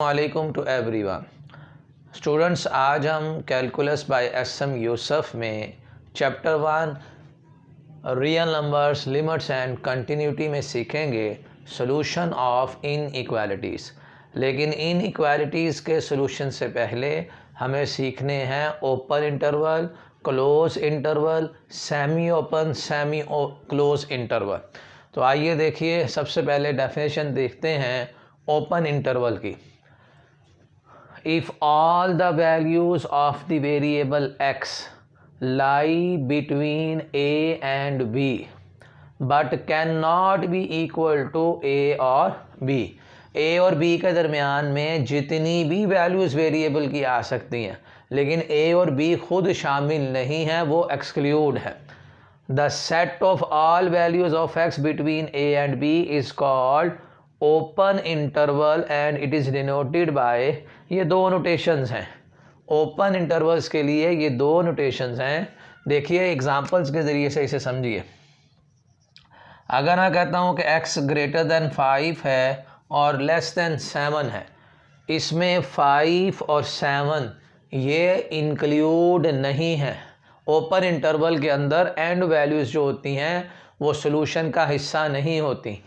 वालेकुम to everyone students, आज हम कैलकुलस बाय एस.एम. यूसुफ में chapter 1 real numbers, limits and continuity में सीखेंगे सॉल्यूशन ऑफ इनइक्वालिटीज़। लेकिन इनइक्वालिटीज़ के सॉल्यूशन से पहले हमें सीखने हैं open interval, close interval, semi open, semi close interval. तो आइए देखिए, सबसे पहले डेफिनेशन देखते हैं ओपन इंटरवल की। If all the values of the variable x lie between a and b but cannot be equal to a और b, a और b के दरमियान में जितनी भी वैल्यूज़ वेरिएबल की आ सकती हैं लेकिन a और b खुद शामिल नहीं है, वो एक्सक्लूड है। The set of all values of x between a and b is called open interval and it is denoted by, ये दो नोटेशंस हैं। ओपन इंटरवल्स के लिए ये दो नोटेशंस हैं। देखिए एग्जांपल्स के ज़रिए से इसे समझिए। अगर मैं कहता हूँ कि x ग्रेटर दैन 5 है और लेस दैन 7 है, इसमें 5 और 7 ये इंक्लूड नहीं है। ओपन इंटरवल के अंदर एंड वैल्यूज़ जो होती हैं वो सोल्यूशन का हिस्सा नहीं होती।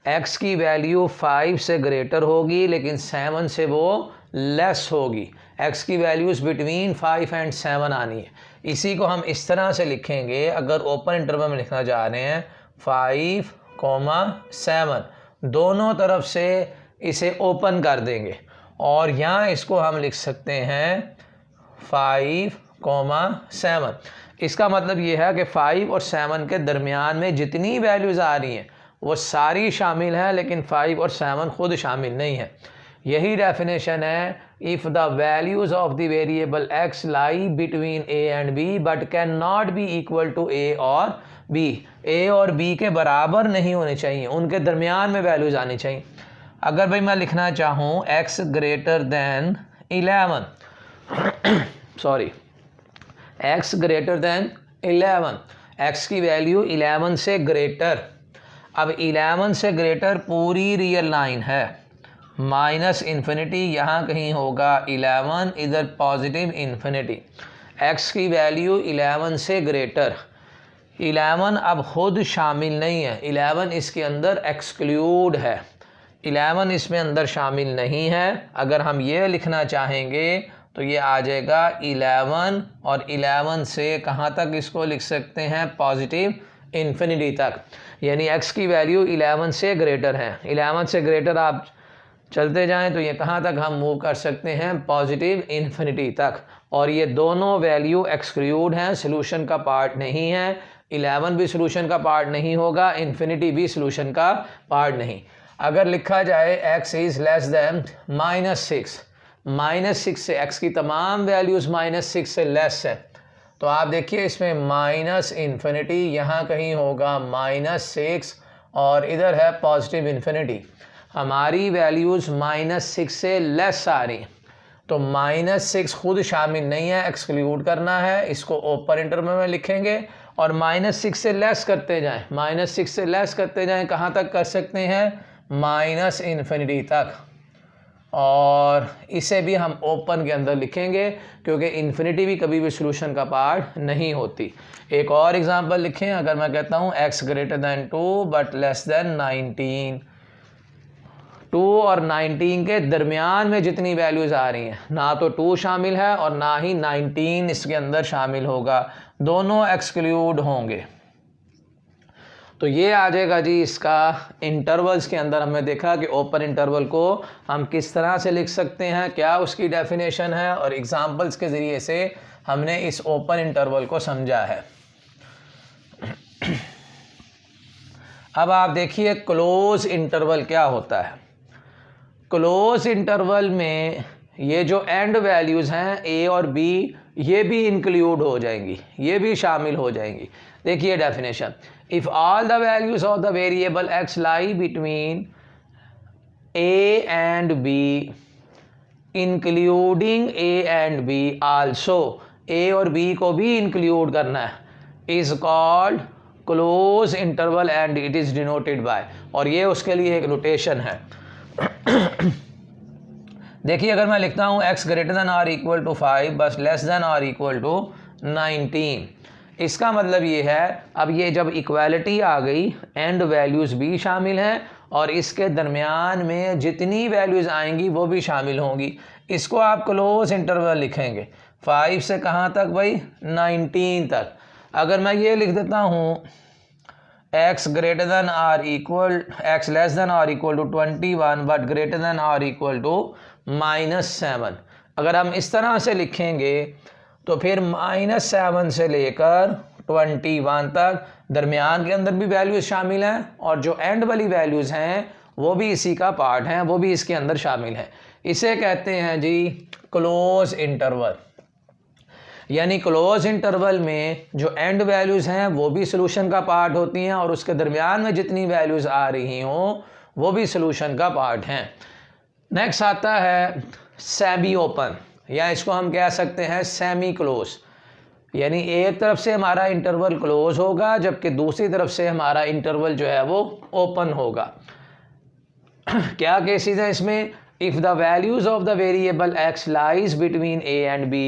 x की वैल्यू 5 से ग्रेटर होगी लेकिन 7 से वो लेस होगी। x की वैल्यूज़ बिटवीन 5 एंड 7 आनी है। इसी को हम इस तरह से लिखेंगे, अगर ओपन इंटरवल में लिखना चाह रहे हैं 5, 7 दोनों तरफ से इसे ओपन कर देंगे और यहाँ इसको हम लिख सकते हैं 5, 7। इसका मतलब ये है कि 5 और 7 के दरमियान में जितनी वैल्यूज़ आ रही हैं वो सारी शामिल हैं लेकिन 5 और 7 खुद शामिल नहीं है। यही डेफिनेशन है if the values of the variable x lie between a and b but can not be equal to a और b। a और b के बराबर नहीं होने चाहिए, उनके दरमियान में वैल्यूज़ आनी चाहिए। अगर भाई मैं लिखना चाहूँ x greater than 11 sorry x greater than 11, x की वैल्यू 11 से ग्रेटर। अब 11 से ग्रेटर पूरी रियल लाइन है, माइनस इन्फिनिटी यहाँ कहीं होगा 11, इधर पॉजिटिव इन्फिनिटी। x की वैल्यू 11 से ग्रेटर। 11 अब खुद शामिल नहीं है, 11 इसके अंदर एक्सक्लूड है, 11 इसमें अंदर शामिल नहीं है। अगर हम ये लिखना चाहेंगे तो ये आ जाएगा 11 और 11 से कहाँ तक इसको लिख सकते हैं, पॉजिटिव इन्फिनिटी तक। यानी x की वैल्यू 11 से ग्रेटर है। 11 से ग्रेटर आप चलते जाएं तो ये कहाँ तक हम मूव कर सकते हैं, पॉजिटिव इन्फिनिटी तक। और ये दोनों वैल्यू एक्सक्लूड हैं, सोल्यूशन का पार्ट नहीं है। 11 भी सोल्यूशन का पार्ट नहीं होगा, इन्फिनिटी भी सोल्यूशन का पार्ट नहीं। अगर लिखा जाए x इज़ लेस दैन -6, -6 से x की तमाम वैल्यूज़ -6 से लेस है, तो आप देखिए इसमें माइनस इन्फिनिटी यहाँ कहीं होगा -6 और इधर है पॉजिटिव इन्फिनिटी। हमारी वैल्यूज़ -6 से लेस आ रही, तो -6 खुद शामिल नहीं है, एक्सक्लूड करना है। इसको ओपन इंटरवल में लिखेंगे और -6 से लेस करते जाएं, -6 से लेस करते जाएं, कहाँ तक कर सकते हैं, माइनस इन्फिनिटी तक। और इसे भी हम ओपन के अंदर लिखेंगे क्योंकि इन्फिनिटी भी कभी भी सोल्यूशन का पार्ट नहीं होती। एक और एग्जांपल लिखें, अगर मैं कहता हूँ x greater than 2 but less than 19, 2 और 19 के दरमियान में जितनी वैल्यूज़ आ रही हैं, ना तो 2 शामिल है और ना ही 19 इसके अंदर शामिल होगा, दोनों एक्सक्लूड होंगे। तो ये आ जाएगा जी इसका इंटरवल्स के अंदर। हमने देखा कि ओपन इंटरवल को हम किस तरह से लिख सकते हैं, क्या उसकी डेफिनेशन है, और एग्जांपल्स के ज़रिए से हमने इस ओपन इंटरवल को समझा है। अब आप देखिए क्लोज इंटरवल क्या होता है। क्लोज इंटरवल में ये जो एंड वैल्यूज़ हैं a और b ये भी इंक्लूड हो जाएंगी, ये भी शामिल हो जाएंगी। देखिए definition, if all the values of the variable x lie between a and b including a and b also, a और b को भी इंक्लूड करना है, is called close interval and it is denoted by, और ये उसके लिए एक नोटेशन है। देखिए अगर मैं लिखता हूँ x greater than or equal to 5 बस less than or equal to 19, इसका मतलब ये है अब ये जब इक्वालिटी आ गई एंड वैल्यूज़ भी शामिल हैं और इसके दरमियान में जितनी वैल्यूज़ आएंगी वो भी शामिल होंगी। इसको आप क्लोज इंटरवल लिखेंगे 5 से कहाँ तक भाई 19 तक। अगर मैं ये लिख देता हूँ x greater than or equal x less than or equal to 21 but greater than or equal to -7, अगर हम इस तरह से लिखेंगे तो फिर -7 से लेकर 21 तक दरमियान के अंदर भी वैल्यूज़ शामिल हैं और जो एंड वाली वैल्यूज़ हैं वो भी इसी का पार्ट हैं, वो भी इसके अंदर शामिल हैं। इसे कहते हैं जी क्लोज इंटरवल। यानी क्लोज इंटरवल में जो एंड वैल्यूज़ हैं वो भी सॉल्यूशन का पार्ट होती हैं और उसके दरमियान में जितनी वैल्यूज़ आ रही हों वो भी सॉल्यूशन का पार्ट हैं। नेक्स्ट आता है सेमी ओपन, या इसको हम कह सकते हैं सेमी क्लोज। यानी एक तरफ से हमारा इंटरवल क्लोज होगा जबकि दूसरी तरफ से हमारा इंटरवल जो है वो ओपन होगा। क्या केसेस हैं इसमें? If the values of the variable x lies between a and b,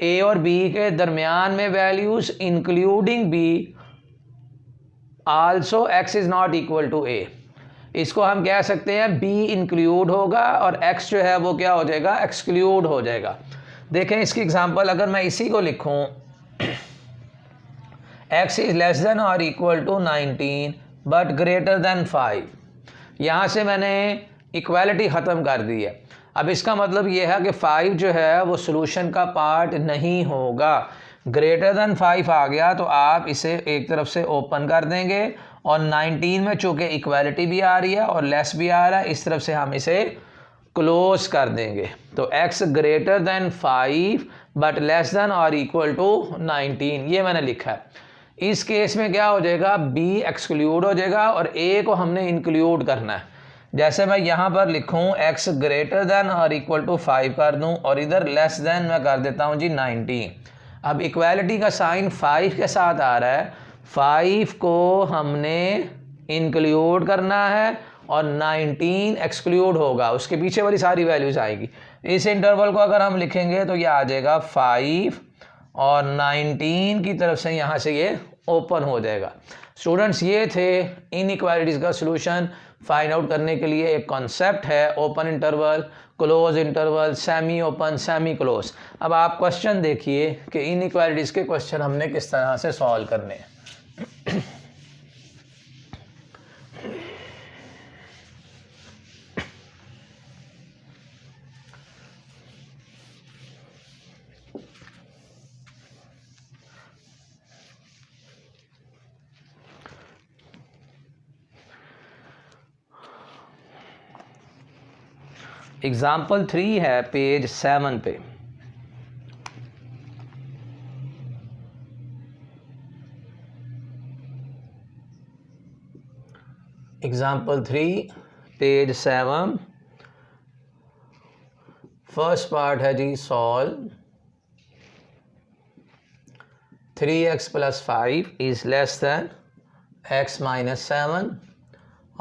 a और b के दरमियान में values including b also x is not equal to a, इसको हम कह सकते हैं b इंक्लूड होगा और x जो है वो क्या हो जाएगा, एक्सक्लूड हो जाएगा। देखें इसकी एग्जांपल, अगर मैं इसी को लिखूं x इज़ लेस देन और equal to 19 but greater than 5, यहाँ से मैंने इक्वालिटी ख़त्म कर दी है। अब इसका मतलब ये है कि 5 जो है वो सॉल्यूशन का पार्ट नहीं होगा। ग्रेटर देन 5 आ गया तो आप इसे एक तरफ से ओपन कर देंगे और 19 में चूँकि इक्वालिटी भी आ रही है और लेस भी आ रहा है, इस तरफ से हम इसे क्लोज कर देंगे। तो x greater than 5 but less than और इक्वल टू 19, ये मैंने लिखा है। इस केस में क्या हो जाएगा, b एक्सक्लूड हो जाएगा और a को हमने इंक्लूड करना है। जैसे मैं यहाँ पर लिखूँ x ग्रेटर देन और इक्वल टू 5 कर दूँ और इधर लेस देन मैं कर देता हूँ जी 19। अब इक्वालिटी का साइन 5 के साथ आ रहा है, 5 को हमने इंक्लूड करना है और 19 एक्सक्लूड होगा, उसके पीछे वाली सारी वैल्यूज़ आएगी। इस इंटरवल को अगर हम लिखेंगे तो ये आ जाएगा 5 और 19 की तरफ से यहाँ से ये ओपन हो जाएगा। स्टूडेंट्स ये थे इनइक्वालिटीज़ का सॉल्यूशन फाइंड आउट करने के लिए एक कॉन्सेप्ट है open interval, close interval, semi open, semi close. अब आप क्वेश्चन देखिए कि इनइक्वालिटीज़ के क्वेश्चन हमने किस तरह से सॉल्व करने हैं। एग्जाम्पल 3 है पेज 7 पे। एग्जाम्पल 3 पेज 7, फर्स्ट पार्ट है जी solve 3x + 5 is less than x - 7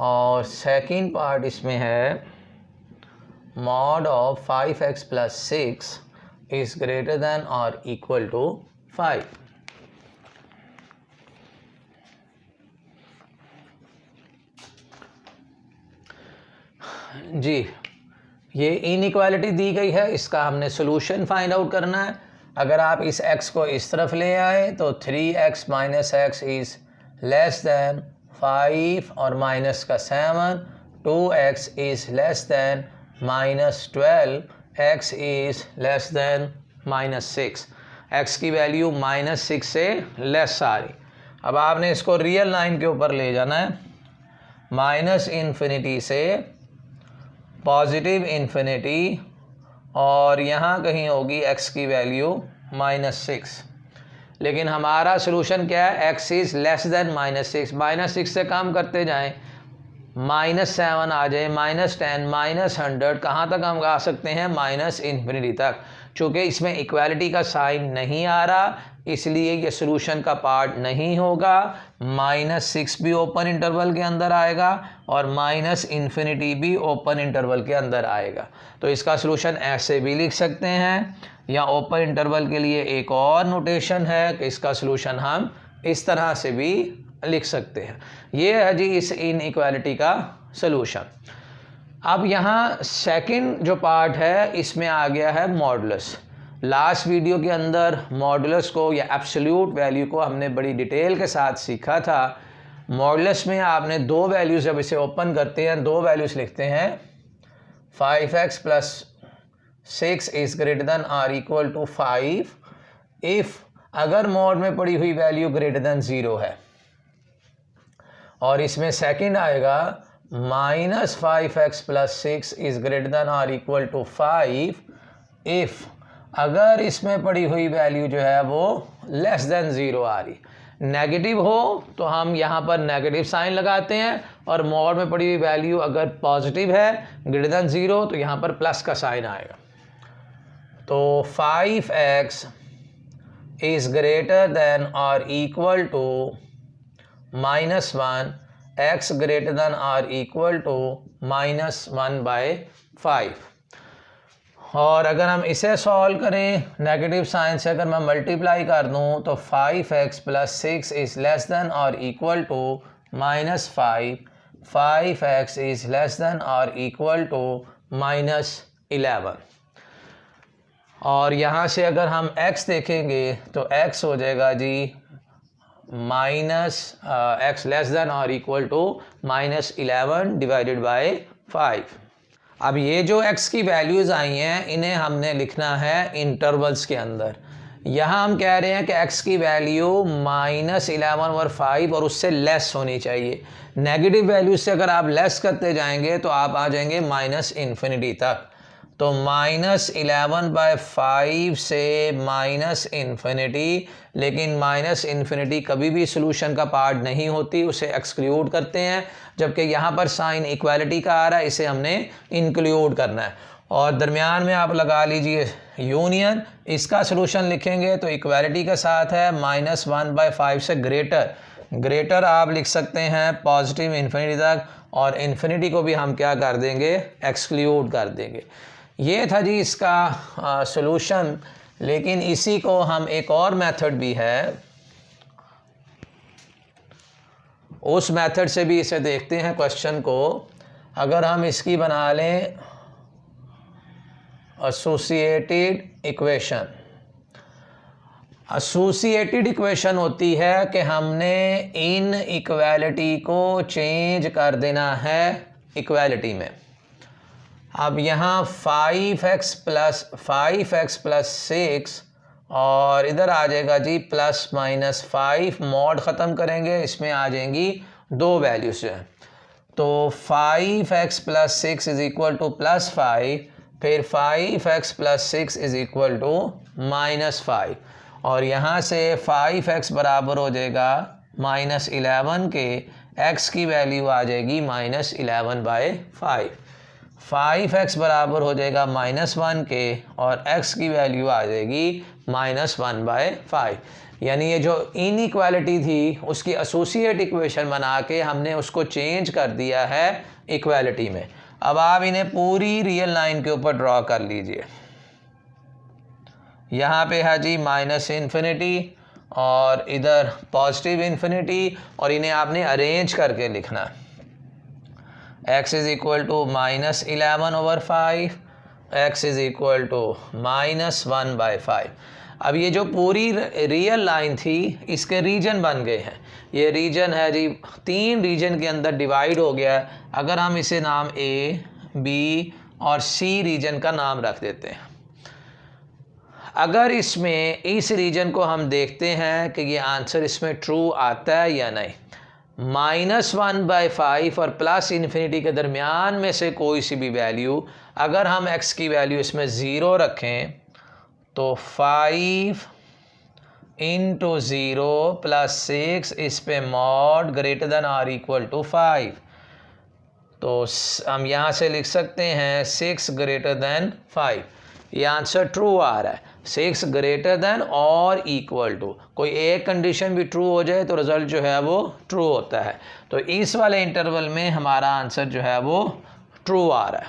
और सेकेंड पार्ट इसमें है mod of 5x + 6 is greater than or equal to 5। जी ये इनइक्वालिटी दी गई है, इसका हमने सॉल्यूशन फाइंड आउट करना है। अगर आप इस x को इस तरफ ले आए तो 3x - x is less then 5 और माइनस का 7, 2x is less then -12, x is less then -6, x की वैल्यू -6 से लेस आ रही। अब आपने इसको रियल लाइन के ऊपर ले जाना है, -∞ से +∞ और यहाँ कहीं होगी x की वैल्यू -6। लेकिन हमारा सॉल्यूशन क्या है, x इज़ लेस दैन -6, -6 से कम करते जाएं, -7 आ जाए, -10, -100, कहाँ तक हम आ सकते हैं? -इन्फिनिटी तक। चूँकि इसमें इक्वालिटी का साइन नहीं आ रहा इसलिए ये सोल्यूशन का पार्ट नहीं होगा। -6 भी ओपन इंटरवल के अंदर आएगा और -इन्फिनिटी भी ओपन इंटरवल के अंदर आएगा। तो इसका सोल्यूशन ऐसे भी लिख सकते हैं, या ओपन इंटरवल के लिए एक और नोटेशन है कि इसका सोल्यूशन हम इस तरह से भी लिख सकते हैं। ये है जी इस इनइक्वालिटी का सलूशन। अब यहाँ सेकंड जो पार्ट है इसमें आ गया है मॉडुलस। लास्ट वीडियो के अंदर मॉडुलस को या एब्सोल्यूट वैल्यू को हमने बड़ी डिटेल के साथ सीखा था। मॉडुलस में आपने दो वैल्यूज़ जब इसे ओपन करते हैं, दो वैल्यूज़ लिखते हैं 5x + 6 is greater than or equal to 5 if अगर मॉड में पड़ी हुई वैल्यू ग्रेटर देन 0 है। और इसमें सेकंड आएगा -5x + 6 is greater than or equal to 5 if अगर इसमें पड़ी हुई वैल्यू जो है वो लेस देन 0 आ रही। नेगेटिव हो तो हम यहाँ पर नेगेटिव साइन लगाते हैं, और मॉड में पड़ी हुई वैल्यू अगर पॉजिटिव है ग्रेटर देन 0 तो यहाँ पर प्लस का साइन आएगा। तो 5x is greater than or equal to -1, x greater than or equal to -1/5। और अगर हम इसे सॉल्व करें नेगेटिव साइन से, अगर मैं मल्टीप्लाई कर दूं तो 5x + 6 is less than or equal to -5, 5x is less than or equal to -11। और यहाँ से अगर हम x देखेंगे तो x हो जाएगा जी -x लेस देन और इक्वल टू -11 डिवाइडेड बाय 5। अब ये जो x की वैल्यूज़ आई हैं इन्हें हमने लिखना है इंटरवल्स के अंदर। यहाँ हम कह रहे हैं कि x की वैल्यू -11/5 और उससे लेस होनी चाहिए। नेगेटिव वैल्यू से अगर आप लेस करते जाएंगे तो आप आ जाएंगे -इन्फिनिटी तक। तो -11/5 से -इन्फिनिटी, लेकिन -इन्फिनिटी कभी भी सोल्यूशन का पार्ट नहीं होती, उसे एक्सक्लूड करते हैं। जबकि यहाँ पर साइन इक्वालिटी का आ रहा है, इसे हमने इंक्लूड करना है। और दरमियान में आप लगा लीजिए यूनियन। इसका सोल्यूशन लिखेंगे तो इक्वालिटी के साथ है -1/5 से ग्रेटर आप लिख सकते हैं पॉजिटिव इन्फिनिटी तक, और इन्फिनिटी को भी हम क्या कर देंगे? एक्सक्लूड कर देंगे। ये था जी इसका सॉल्यूशन। लेकिन इसी को हम एक और मेथड भी है, उस मेथड से भी इसे देखते हैं क्वेश्चन को। अगर हम इसकी बना लें एसोसिएटेड इक्वेशन। एसोसिएटेड इक्वेशन होती है कि हमने इन इक्वालिटी को चेंज कर देना है इक्वालिटी में। अब यहाँ 5x + 6 और इधर आ जाएगा जी +-5, मॉड ख़त्म करेंगे, इसमें आ जाएंगी दो वैल्यूज हैं। तो 5x + 6 इज़ इक्वल टू +5, फिर 5x + 6 इज़ इक्वल टू -5, और यहाँ से 5x बराबर हो जाएगा -11 के, x की वैल्यू आ जाएगी -11/5। 5x बराबर हो जाएगा -1 के, और x की वैल्यू आ जाएगी -1/5। यानी ये जो इनइक्वालिटी थी उसकी एसोसिएट इक्वेशन बना के हमने उसको चेंज कर दिया है इक्वालिटी में। अब आप इन्हें पूरी रियल लाइन के ऊपर ड्रॉ कर लीजिए। यहाँ पे है जी -इन्फिनिटी और इधर पॉजिटिव इन्फिनिटी, और इन्हें आपने अरेंज करके लिखना है। x is equal to -11/5, x is equal to -1/5। अब ये जो पूरी रियल लाइन थी इसके रीजन बन गए हैं। ये रीजन है जी 3 रीजन के अंदर डिवाइड हो गया है। अगर हम इसे नाम A, B और C रीजन का नाम रख देते हैं। अगर इसमें इस रीजन को हम देखते हैं कि ये आंसर इसमें ट्रू आता है या नहीं। -1/5 और +इन्फिनिटी के दरमियान में से कोई सी भी वैल्यू, अगर हम x की वैल्यू इसमें 0 रखें तो 5 × 0 + 6 इस पे mod greater than or equal to 5। तो हम यहाँ से लिख सकते हैं 6 ग्रेटर दैन 5। ये आंसर ट्रू आ रहा है, 6 ग्रेटर दैन और इक्वल टू। कोई एक कंडीशन भी ट्रू हो जाए तो रिज़ल्ट जो है वो ट्रू होता है। तो इस वाले इंटरवल में हमारा आंसर जो है वो ट्रू आ रहा है।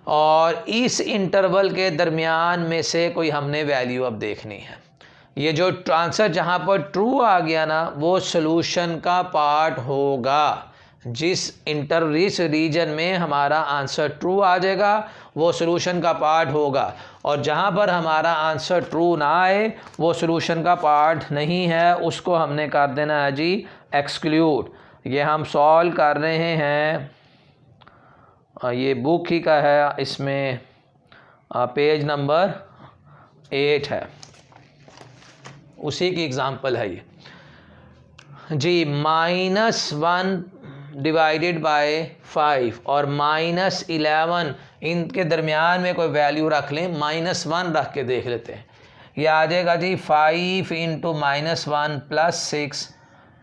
और इस इंटरवल के दरमियान में से कोई हमने वैल्यू अब देखनी है। ये जो आंसर जहाँ पर ट्रू आ गया ना, वो सोल्यूशन का पार्ट होगा। जिस रीजन में हमारा आंसर ट्रू आ जाएगा वो सोल्यूशन का पार्ट होगा, और जहाँ पर हमारा आंसर ट्रू ना आए वो सोल्यूशन का पार्ट नहीं है, उसको हमने कर देना है जी एक्सक्लूड। ये हम सॉल्व कर रहे हैं, ये बुक ही का है, इसमें पेज नंबर 8 है, उसी की एग्ज़ाम्पल है ये जी। -1 डिवाइडेड बाय 5 और -11, इनके दरमियान में कोई वैल्यू रख लें, -1 रख के देख लेते हैं। ये आ जाएगा जी 5 × -1 + 6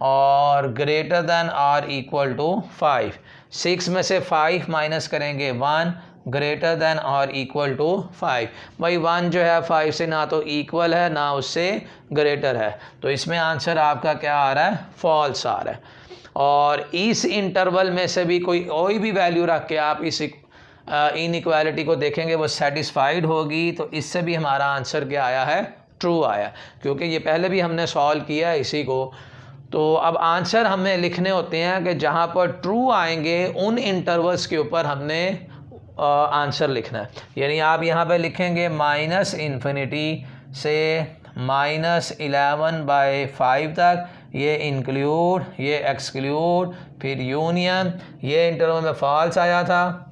और ग्रेटर दैन और इक्वल टू 5। 6 में से 5 माइनस करेंगे 1, ग्रेटर दैन और इक्वल टू 5। भाई 1 जो है 5 से ना तो इक्वल है ना उससे ग्रेटर है, तो इसमें आंसर आपका क्या आ रहा है, फॉल्स आ रहा है। और इस इंटरवल में से भी कोई भी वैल्यू रख के आप इस इनइक्वालिटी को देखेंगे वो सेटिस्फाइड होगी, तो इससे भी हमारा आंसर क्या आया है, ट्रू आया, क्योंकि ये पहले भी हमने सॉल्व किया है इसी को। तो अब आंसर हमें लिखने होते हैं कि जहाँ पर ट्रू आएंगे उन इंटरवल्स के ऊपर हमने आंसर लिखना है। यानी आप यहाँ पे लिखेंगे -∞ से -11/5 तक, ये इंक्लूड, ये एक्सक्लूड, फिर यूनियन। ये इंटरवल में फॉल्स आया था,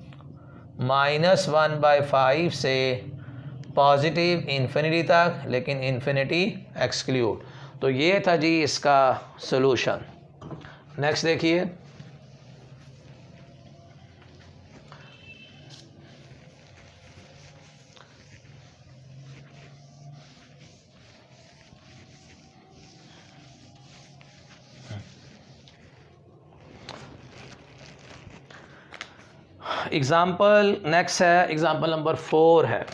-1/5 से पॉजिटिव इन्फिनिटी तक, लेकिन इन्फिनिटी एक्सक्लूड। तो ये था जी इसका सॉल्यूशन। नेक्स्ट देखिए, एग्ज़ाम्पल नेक्स्ट है, एग्ज़ाम्पल नंबर 4 है।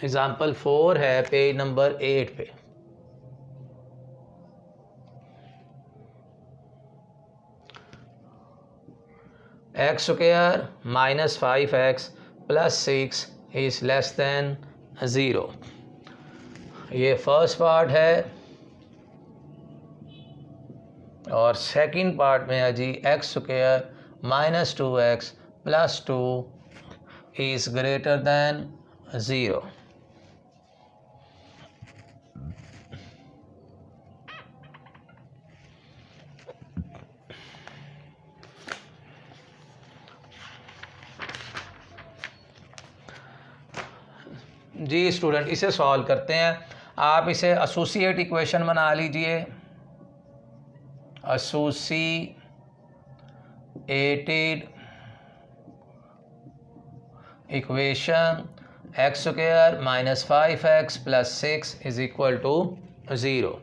एग्ज़ाम्पल 4 है पेज नंबर 8 पे। x² -5x + 6 is less then 0। ये फर्स्ट पार्ट है, और सेकंड पार्ट में है जी x² -2x + 2 is greater than 0। जी स्टूडेंट, इसे सॉल्व करते हैं। आप इसे एसोसिएट इक्वेशन बना लीजिए। Associated equation x² -5x + 6 is equal to 0।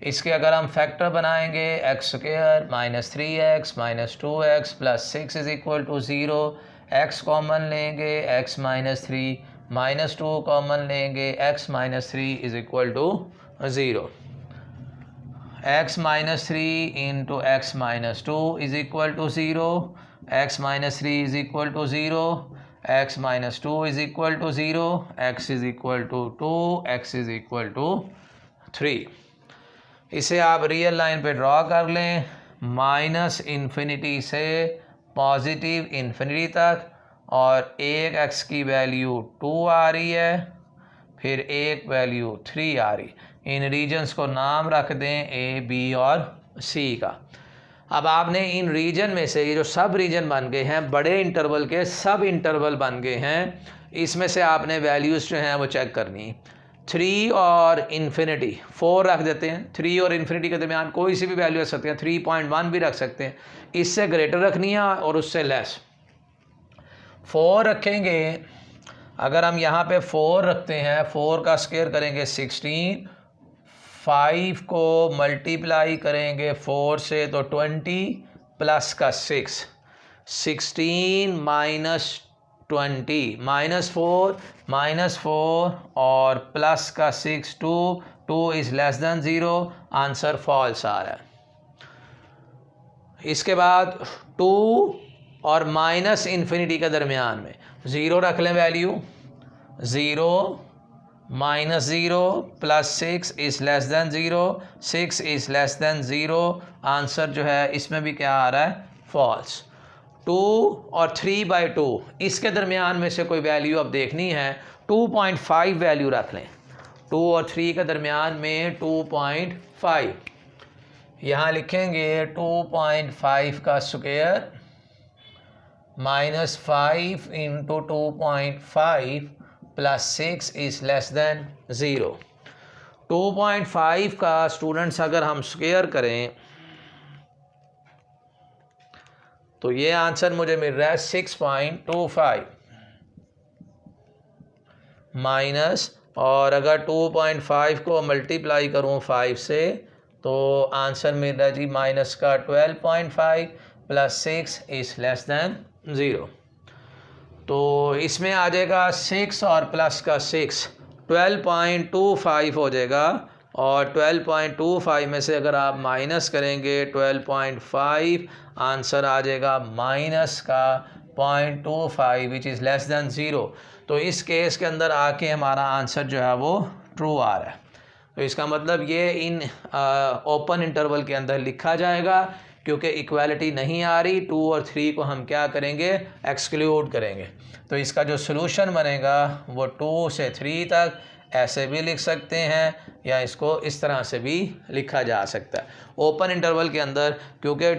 इसके अगर हम फैक्टर बनाएंगे x² -3x -2x + 6 is equal to 0। x common लेंगे, x -3 -2 कॉमन लेंगे, x -3 is equal to 0। x -3 × x -2 is equal to 0। x -3 is equal to 0, x -2 is equal to 0, x is equal to 2, x is equal to 3। इसे आप real line पे draw कर लें, -∞ से positive infinity तक, और एक x की वैल्यू 2 आ रही है, फिर एक वैल्यू 3 आ रही। इन रीजन्स को नाम रख दें A, B और C का। अब आपने इन रीजन में से ये जो सब रीजन बन गए हैं, बड़े इंटरवल के सब इंटरवल बन गए हैं, इसमें से आपने वैल्यूज़ जो हैं वो चेक करनी। 3 और इन्फिनिटी 4 रख देते हैं। 3 और इन्फिनिटी के दरमियान कोई सी भी वैल्यू रख सकते हैं, 3.1 भी रख सकते हैं। इससे ग्रेटर रखनी है और उससे लेस। 4 रखेंगे, अगर हम यहाँ पे 4 रखते हैं, 4 का स्क्वायर करेंगे 16, 5 को मल्टीप्लाई करेंगे 4 से तो 20 प्लस का 6, 16 माइनस 20 -4 और प्लस का 6 2 is less than 0, answer false आ रहा है। इसके बाद 2 और माइनस इन्फिनिटी के दरमियान में 0 रख लें value, 0 -0 plus 6 is less than 0, 6 is less than 0, answer जो है इसमें भी क्या आ रहा है, फॉल्स। 2 और 3/2 इसके दरमियान में से कोई वैल्यू अब देखनी है, 2.5 वैल्यू रख लें। 2 और 3 के दरमियान में 2.5, यहाँ लिखेंगे 2.5 का square -5 into 2.5 plus 6 is less than 0। 2.5 का स्टूडेंट्स अगर हम स्क्वायर करें तो ये आंसर मुझे मिल रहा है 6.25 माइनस, और अगर 2.5 को मल्टीप्लाई करूँ 5 से तो आंसर मिल रहा है जी माइनस का 12.5 प्लस 6 इज लेस देन 0। तो इसमें आ जाएगा 6 और प्लस का 6 12.25 हो जाएगा, और 12.25 में से अगर आप माइनस करेंगे 12.5, आंसर आ जाएगा माइनस का 0.25 विच इज़ लेस देन 0। तो इस केस के अंदर आके हमारा आंसर जो है वो ट्रू आ रहा है। तो इसका मतलब ये इन ओपन इंटरवल के अंदर लिखा जाएगा, क्योंकि इक्वालिटी नहीं आ रही। 2 और 3 को हम क्या करेंगे, एक्सक्लूड करेंगे। तो इसका जो सलूशन बनेगा वो 2 से 3 तक ऐसे भी लिख सकते हैं, या इसको इस तरह से भी लिखा जा सकता है ओपन इंटरवल के अंदर, क्योंकि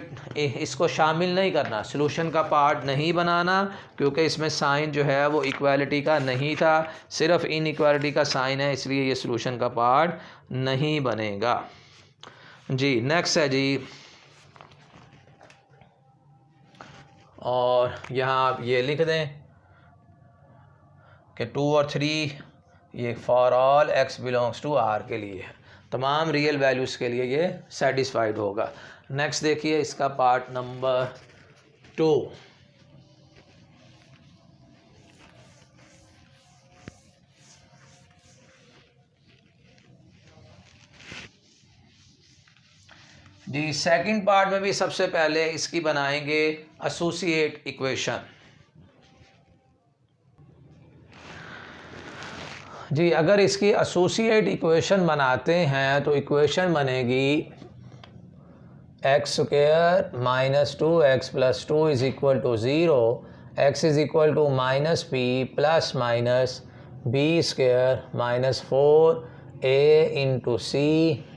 इसको शामिल नहीं करना, सलूशन का पार्ट नहीं बनाना, क्योंकि इसमें साइन जो है वो इक्वालिटी का नहीं था, सिर्फ इनइक्वालिटी का साइन है, इसलिए ये सलूशन का पार्ट नहीं बनेगा। जी नेक्स्ट है जी, और यहाँ आप ये लिख दें कि 2 और 3 ये for all x belongs to r के लिए है, तमाम रियल वैल्यूज़ के लिए ये सेटिस्फाइड होगा। नेक्स्ट देखिए इसका पार्ट नंबर 2। जी सेकंड पार्ट में भी सबसे पहले इसकी बनाएंगे एसोसिएट इक्वेशन। जी अगर इसकी एसोसिएट इक्वेशन बनाते हैं तो इक्वेशन बनेगी x² - 2x + 2 is equal to 0, x is equal to -p plus minus b² - 4a into c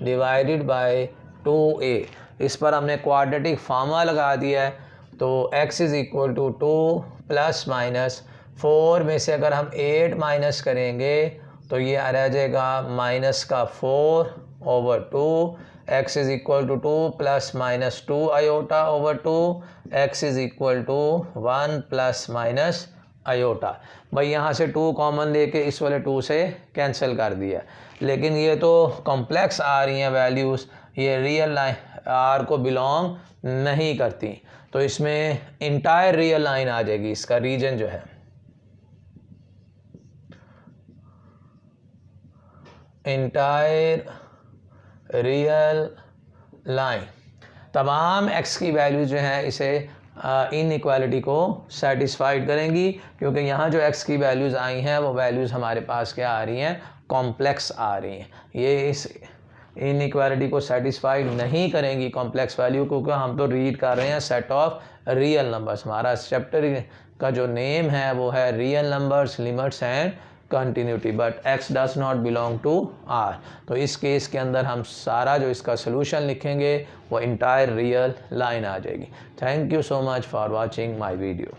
divided by 2a। इस पर हमने क्वाड्रेटिक फार्मूला लगा दिया है, तो x is equal to 2 plus minus 4 में से अगर हम 8 माइनस करेंगे तो ये आ जाएगा माइनस का 4/2, x is equal to 2 plus minus 2 iota over 2, x is equal to 1 plus minus iota. भाई यहाँ से 2 कॉमन लेके इस वाले 2 से कैंसिल कर दिया, लेकिन ये तो कॉम्प्लेक्स आ रही हैं वैल्यूज़, ये रियल लाइन आर को बिलोंग नहीं करती, तो इसमें इंटायर रियल लाइन आ जाएगी। इसका रीजन जो है इंटायर रियल लाइन, तमाम x की वैल्यू जो है इसे इनइक्वालिटी को सेटिस्फाइड करेंगी, क्योंकि यहाँ जो x की वैल्यूज़ आई हैं वो वैल्यूज़ हमारे पास क्या आ रही हैं, कॉम्प्लेक्स आ रही हैं। ये इस इनइक्वालिटी को सेटिस्फाइड नहीं करेंगी कॉम्प्लेक्स वैल्यू, क्योंकि हम तो रीड कर रहे हैं सेट ऑफ रियल नंबर्स। हमारा चैप्टर का जो नेम है वो है real numbers, limits and continuity, but x does not belong to r। तो इस केस के अंदर हम सारा जो इसका सोल्यूशन लिखेंगे वो इंटायर रियल लाइन आ जाएगी। Thank you so much for watching my video.